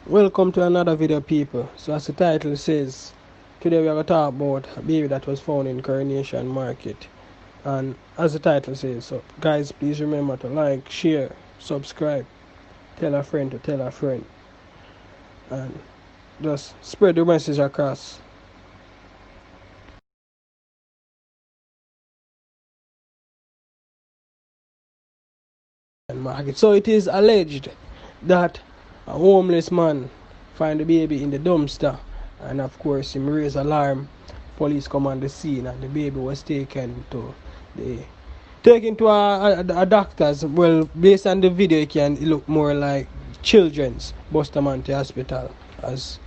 Welcome to another video, people. So as the title says, today we are going to talk about a baby that was found in Coronation Market. And as the title says, so guys, please remember to like, share, subscribe, tell a friend to tell a friend, and just spread the message across. Market. So it is alleged that a homeless man find the baby in the dumpster, and of course him raise alarm. Police come on the scene, and the baby was taken to a doctor's. Well, based on the video, it can look more like children's Bustamante Hospital, as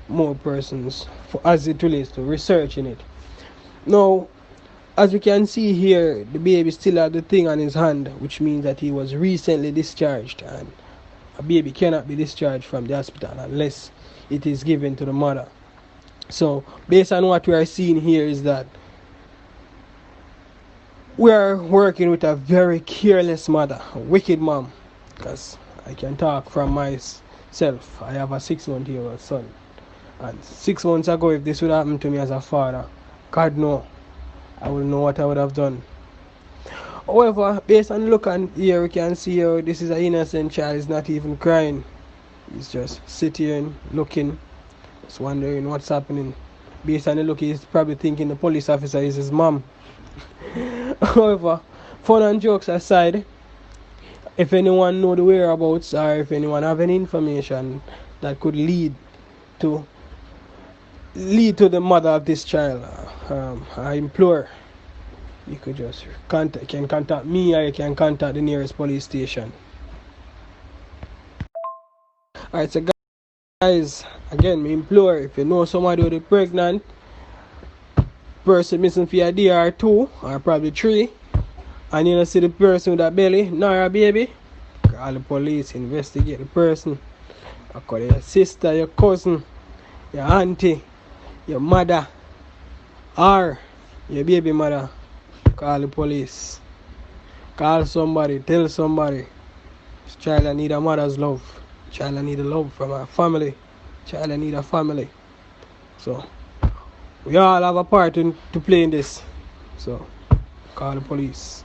more persons as it relates to researching it. Now, as we can see here, the baby still had the thing on his hand, which means that he was recently discharged, and a baby cannot be discharged from the hospital unless it is given to the mother. So based on what we are seeing here is that we are working with a very careless mother, a wicked mom, because I can talk from myself. I have a 6-month-old son, and 6 months ago, if this would happen to me as a father, God no, I wouldn't know what I would have done. However, based on the look on here, we can see how this is an innocent child. He's not even crying. He's just sitting here and looking, just wondering what's happening. Based on the look, he's probably thinking the police officer is his mom. However, fun and jokes aside, if anyone know the whereabouts, or if anyone have any information that could lead to the mother of this child, I implore you could just contact me, or you can contact the nearest police station. Alright, so guys, again, me implore, if you know somebody with a pregnant person missing for a day or 2 or probably 3, and you don't see the person with a belly nor a baby, call the police, investigate the person. I call your sister, your cousin, your auntie, your mother, or your baby mother. Call the police. Call somebody. Tell somebody. This child need a mother's love. Child need a love from a family. Child need a family. So we all have a part to play in this. So call the police.